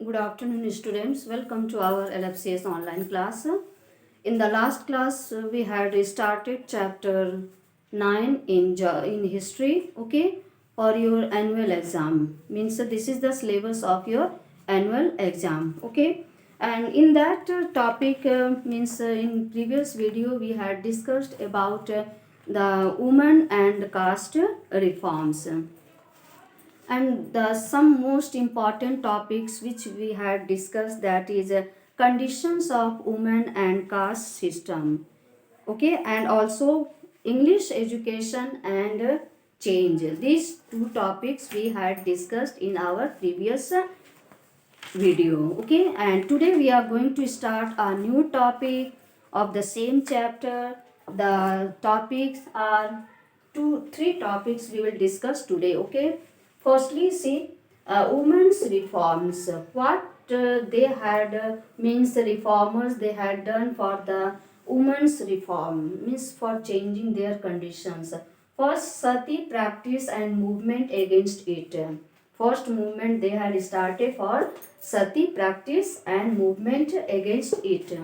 Good afternoon, students. Welcome to our LFCS online class. In the last class, we had started chapter 9 in history, okay, for your annual exam. Means this is the syllabus of your annual exam, okay. And in that topic, means in previous video, we had discussed about the women and caste reforms and the some most important topics which we had discussed, that is conditions of women and caste system, okay, and also English education and change. These two topics we had discussed in our previous video, okay, and today we are going to start a new topic of the same chapter. The topics are three topics we will discuss today, okay. Firstly, see women's reforms, what they had means the reformers they had done for the women's reform, means for changing their conditions. First, sati practice and movement against it. First movement they had started for sati practice and movement against it.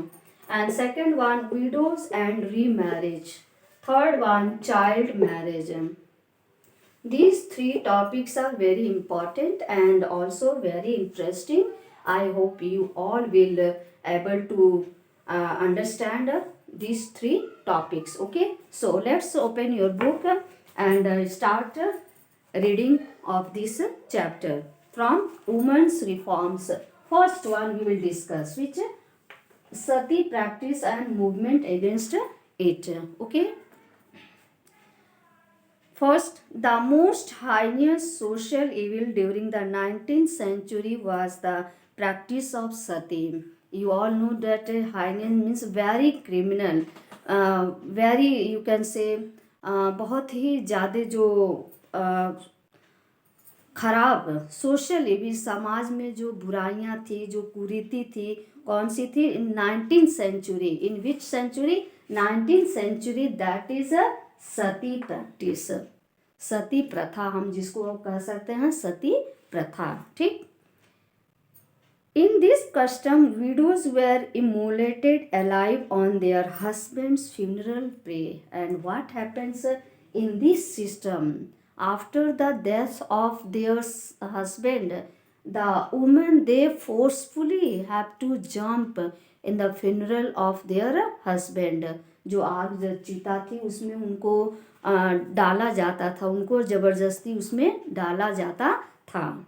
And second one, widows and remarriage. Third one, child marriage. These three topics are very important and also very interesting. I hope you all will able to understand these three topics. Okay, so let's open your book and start reading of this chapter from Women's Reforms. First one we will discuss, which sati practice and movement against it. Okay. First, the most heinous social evil during the 19th century was the practice of sati. You all know that heinous means very criminal, very you can say बहुत ही ज़्यादा जो खराब social भी समाज में जो बुराइयां थी, जो कुरीति थी, कौन सी थी? In 19th century. In which century? 19th century. That is a sati practice, sati प्रथा हम जिसको कह सकते हैं सती प्रथा. ठीक. In this custom, widows were immolated alive on their husband's funeral pyre. And what happens in this system? After the death of their husband, the women they forcefully have to jump in the funeral of their husband. जो आग चिता थी उसमें उनको डाला जाता था, उनको जबरदस्ती उसमें डाला जाता था.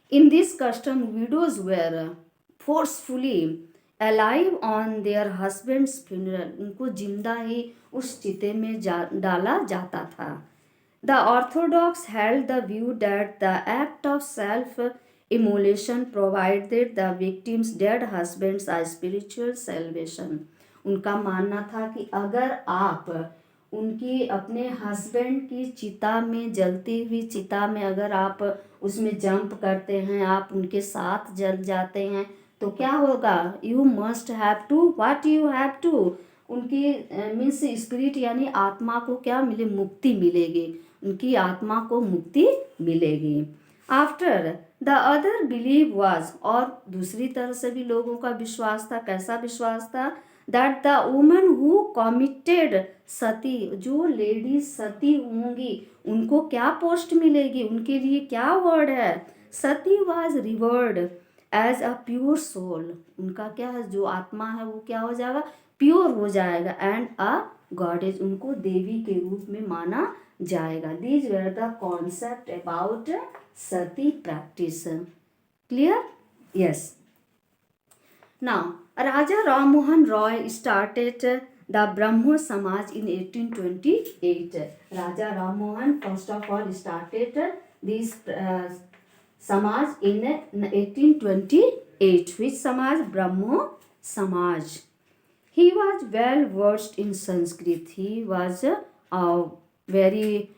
In this custom, widows were forcefully alive on their husband's funeral. उनको जिंदा ही उस चिते में डाला जाता था. The Orthodox held the view that the act of self-immolation provided the victim's dead husbands a spiritual salvation. उनका मानना था कि अगर आप उनकी अपने हस्बैंड की चिता में, जलती हुई चिता में अगर आप उसमें जंप करते हैं, आप उनके साथ जल जाते हैं, तो क्या होगा? You must have to, what you have to, उनकी मीन्स स्पिरिट यानी आत्मा को क्या मिले? मुक्ति मिलेगी, उनकी आत्मा को मुक्ति मिलेगी. After the other believe was, और दूसरी तरह से भी लोगों का विश्वास था. कैसा विश्वास था? That the woman who committed sati, जो लेडीज सती होंगी उनको क्या पोस्ट मिलेगी, उनके लिए क्या वर्ड है? Sati was revered as a pure soul. उनका क्या है? जो आत्मा है वो क्या हो जाएगा? प्योर हो जाएगा. एंड अ गॉडेज, उनको देवी के रूप में माना जाएगा. These were the concept about Sati practice. Clear? Yes. Now, Raja Ram Mohan Roy started the Brahmo Samaj in 1828. Raja Ram Mohan first of all started this Samaj in 1828. Which Samaj? Brahmo Samaj. He was well versed in Sanskrit. He was very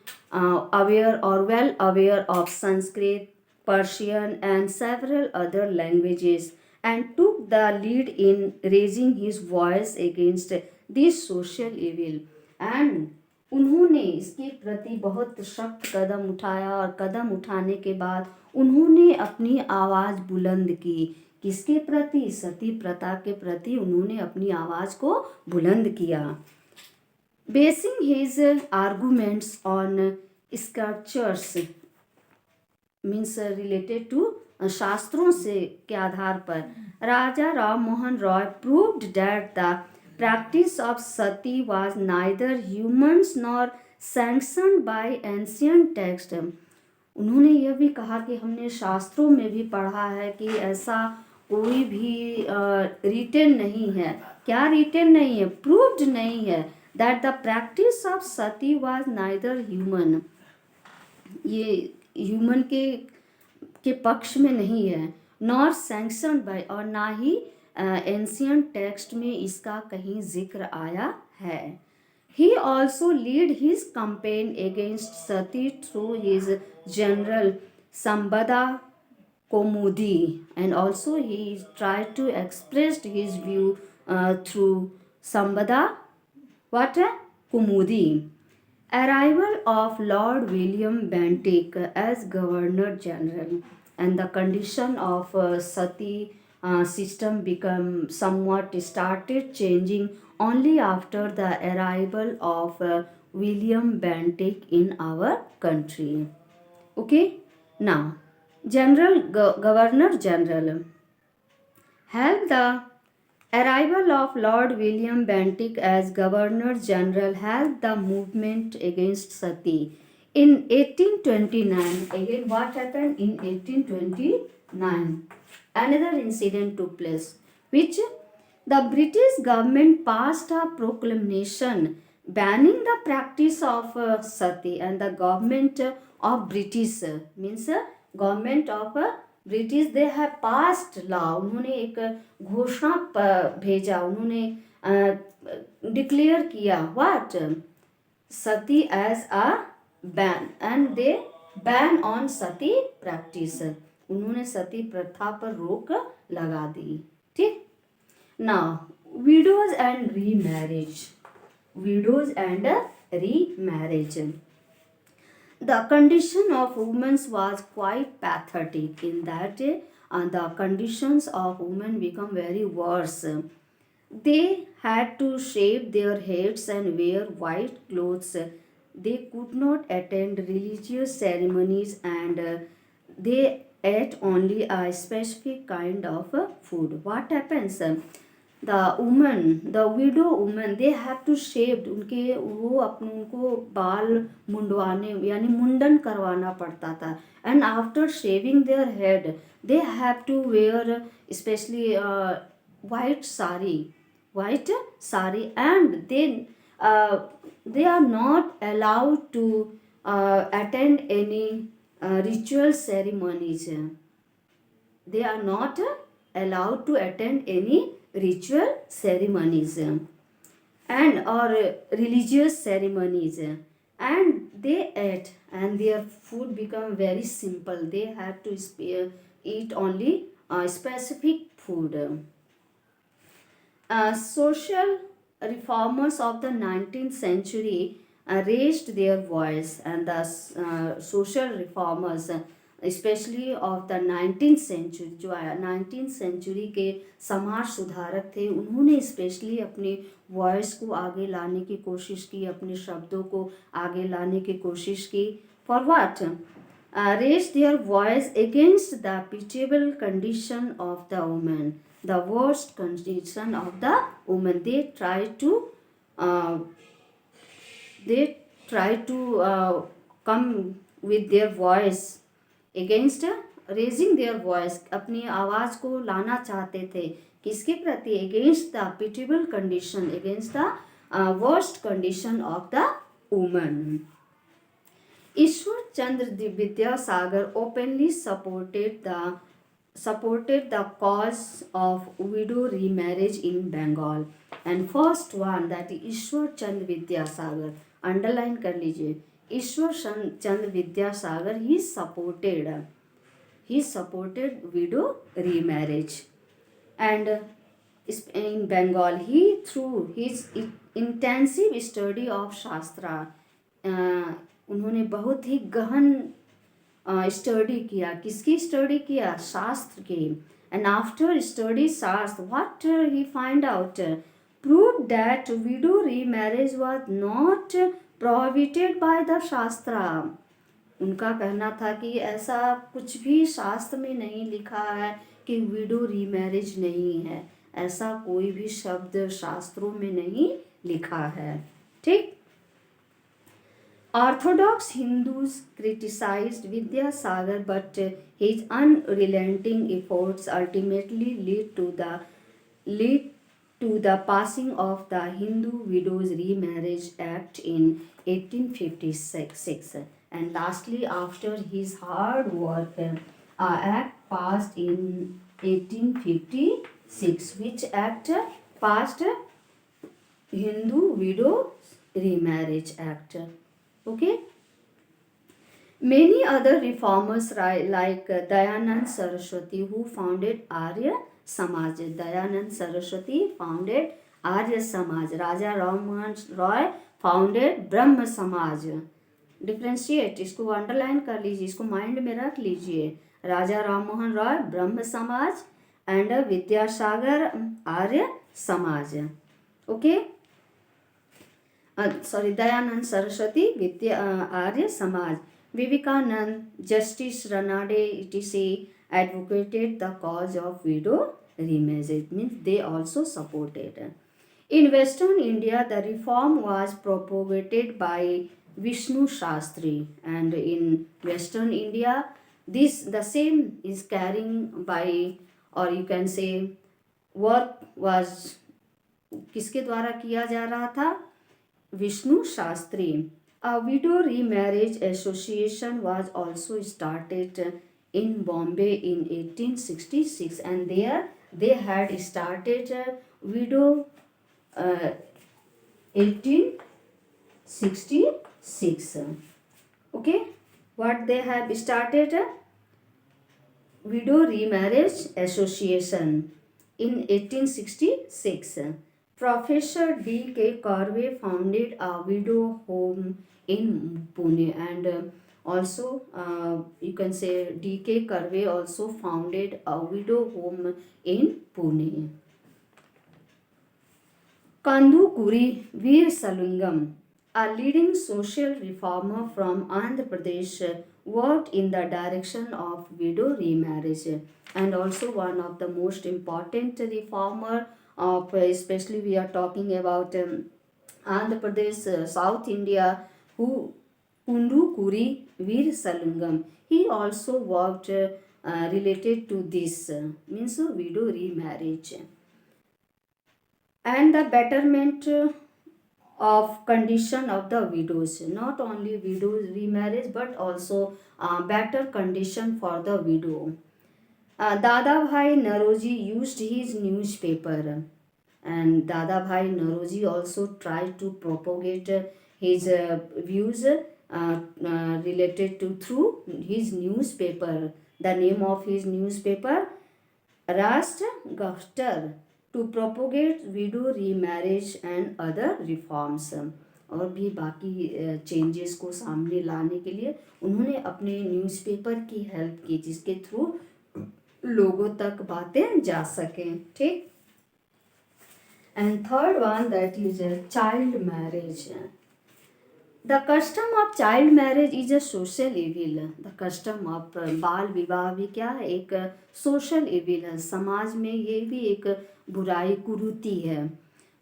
aware or well aware of Sanskrit, Persian and several other languages, and took the lead in raising his voice against this social evil. And उन्होंने इसके प्रति बहुत सख्त कदम उठाया और कदम उठाने के बाद उन्होंने अपनी आवाज़ बुलंद की। किसके प्रति? सती प्रथा के प्रति उन्होंने अपनी आवाज़ को बुलंद किया। Basing his arguments on scriptures means related to शास्त्रों से के आधार पर Raja Ram Mohan Roy proved that the practice of sati was neither humans nor sanctioned by ancient text. उन्होंने यह भी कहा कि हमने शास्त्रों में भी पढ़ा है कि ऐसा कोई भी रिटेन नहीं है। क्या रिटेन नहीं है? प्रूव्ड नहीं है। That the practice of sati was neither human, ये ह्यूमन के पक्ष में नहीं है, नॉर सैंक्शन बाय, और ना ही एंशियंट टेक्स्ट में इसका कहीं जिक्र आया है। He also lead his campaign against sati through his journal Sambad Kaumudi, and also he tried to express his view through Sambada what Kumudi. Arrival of Lord William Bentinck as Governor General and the condition of Sati system become somewhat started changing only after the arrival of William Bentinck in our country. Okay, now Governor General helped the arrival of Lord William Bentinck as Governor General helped the movement against Sati. In 1829, again what happened in 1829? Another incident took place, which the British government passed a proclamation banning the practice of Sati, and the government of British means government of British they have passed law, उन्होंने एक घोषणा भेजा, उन्होंने declare किया what sati as a ban, and they ban on sati practice, उन्होंने सती प्रथा पर रोक लगा दी। ठीक, now widows and remarriage, widows and remarriage. The condition of women was quite pathetic in that the conditions of women become very worse. They had to shave their heads and wear white clothes. They could not attend religious ceremonies, and they ate only a specific kind of food. What happens? The widow woman, they have to shaved, उनको बाल मुंडवाने यानी मुंडन करवाना पड़ता था, and after shaving their head they have to wear especially white sari, and then they are not allowed to attend any ritual ceremonies. They are not allowed to attend any ritual ceremonies and or religious ceremonies, and they ate, and their food become very simple. They had to eat only specific food. Social reformers of the 19th century raised their voice, and the social reformers specially of the 19th century, जो 19th century के समाज सुधारक थे, उन्होंने specially अपने voice को आगे लाने की कोशिश की, अपने शब्दों को आगे लाने की कोशिश की। For what? Raise their voice against the pitiable condition of the women, the worst condition of the women. They try to come with their voice against, raising their voice, अपनी आवाज़ को लाना चाहते थे किसके प्रति? Against the pitiable condition, against the worst condition of the woman. Ishwar Chandra Vidyasagar openly supported the cause of widow remarriage in Bengal, and first one that Ishwar Chandra Vidyasagar, underline कर लीजिए, ईश्वर Chandra Vidyasagar, he supported widow remarriage, and in Bengal he, through his intensive study of Shastra, उन्होंने बहुत ही गहन study किया। किसकी study किया? शास्त्र की। एंड आफ्टर स्टडी शास्त्र what he find out, prove that window remarriage was not prohibited by the शास्त्रा। उनका कहना था कि ऐसा कुछ भी शास्त्र में नहीं लिखा है कि विडो रीमैरिज नहीं है, ऐसा कोई भी शब्द शास्त्रों में नहीं लिखा है। ठीक। Orthodox Hindus criticized Vidyasagar, but his unrelenting efforts ultimately lead to the passing of the Hindu Widows Remarriage Act in 1856. And lastly, after his hard work, a act passed in 1856. Which act passed? Hindu Widows Remarriage Act. Okay. Many other reformers like Dayanand Saraswati, who founded Arya Samaj. Dayanand Saraswati founded Arya Samaj. Raja Ram Mohan Roy founded Brahma Samaj. Differentiate, इसको underline कर लीजिए, इसको mind में रख लीजिए। राजा राम मोहन रॉय ब्रह्म समाज and Vidyasagar Arya Samaj. Okay, sorry, Dayanand Saraswati Vidya Arya Samaj. Vivekananda, justice Ranade etc. advocated the cause of widow remarriage, means they also supported. In Western India, the reform was propagated by Vishnu Shastri, and in Western India, the same is carrying by, or you can say, work was किसके द्वारा किया जा रहा था? Vishnu Shastri. A widow remarriage association was also started in Bombay in 1866, and there they had started widow 1866. Okay, what they have started? Widow Remarriage Association in 1866. Professor D.K. Karve founded a widow home in Pune, and also you can say D.K. Karve also founded a widow home in Pune. Kandukuri Veer Salingam, a leading social reformer from Andhra Pradesh, worked in the direction of widow remarriage, and also one of the most important reformer of, especially we are talking about Andhra Pradesh, South India, who Kundukuri Veer Salingam. He also worked related to this, means widow remarriage and the betterment of condition of the widows. Not only widows remarriage, but also better condition for the widow. Dadabhai Naroji used his newspaper, and Dadabhai Naroji also tried to propagate his views related to through his newspaper. The name of his newspaper, Rashtra Gaftar, to propagate widow remarriage and other reforms. और भी बाकी changes को सामने लाने के लिए उन्होंने अपने न्यूज़पेपर की हेल्प की, जिसके थ्रू लोगों तक बातें जा सकें. ठीक. And third one, that is child marriage. The custom of child marriage is a social evil. The custom of बाल विवाह भी क्या है? एक social evil है. समाज में ये भी एक बुराई कुरीति है.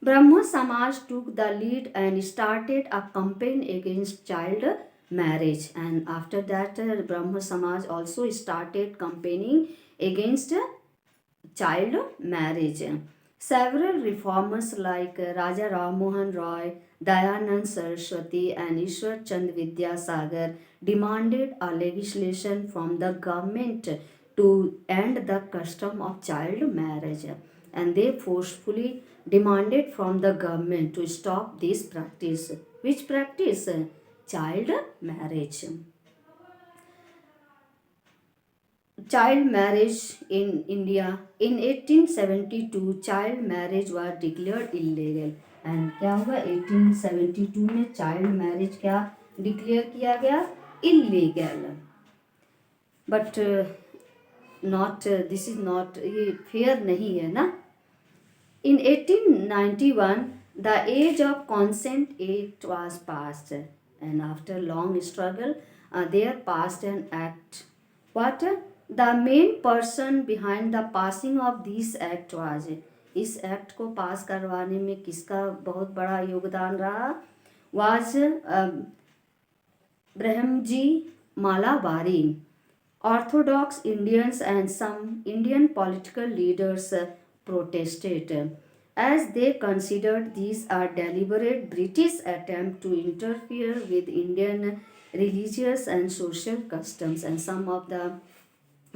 Brahmo Samaj took the lead and started a campaign against child marriage, and after that Brahmo Samaj also started campaigning against child marriage. Several reformers like Raja Ram Mohan Roy, Dayanand Saraswati and Ishwar Chand Vidyasagar demanded a legislation from the government to end the custom of child marriage, and they forcefully demanded from the government to stop this practice. Which practice? Child marriage. Child marriage in India. In 1872 child marriage was declared illegal. And क्या हुआ? 1872 में child marriage क्या declare किया गया illegal. But not, this is not, ये fair नहीं है ना। In 1891, the Age of Consent Act was passed, and after long struggle, there passed an act. What? The main person behind the passing of this act was, इस act को पास करवाने में किसका बहुत बड़ा योगदान रहा? Was Brahmaji Malabari. Orthodox Indians and some Indian political leaders protested, as they considered these a deliberate British attempt to interfere with Indian religious and social customs. And some of the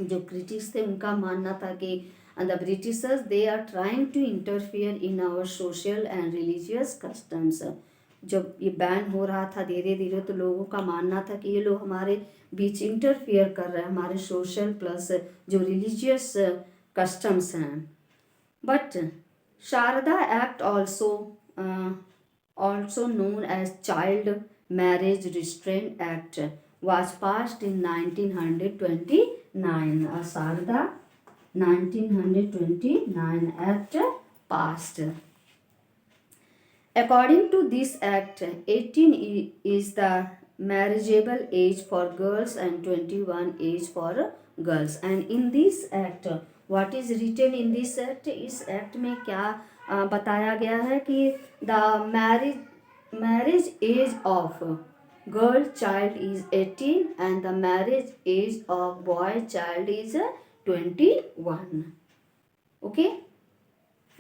जो critics थे उनका मानना था कि the Britishers, they are trying to interfere in our social and religious customs. जब ये ban हो रहा था धीरे धीरे तो लोगों का मानना था कि ये लोग हमारे बीच इंटरफियर कर रहे हैं, हमारे सोशल प्लस जो रिलीजियस कस्टम्स हैं. But Sharda act also known as Child Marriage Restraint Act was passed in 1929. Sharda 1929 Act passed. According to this act, 18 is the marriageable age for girls and 21 age for girls. And in this act, what is written in this act? इस act में क्या बताया गया है कि the marriage age of girl child is 18 and the marriage age of boy child is 21. Okay.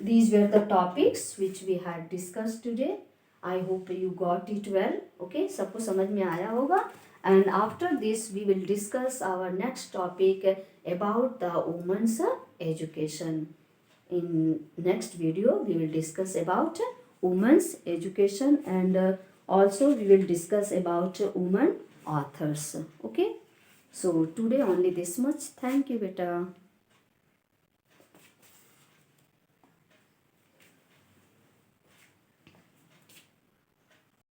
These were the topics which we had discussed today. I hope you got it well. Okay, सबको समझ में आया होगा. And after this we will discuss our next topic about the women's education. In next video we will discuss about women's education and also we will discuss about women authors. Okay, so today only this much. Thank you beta.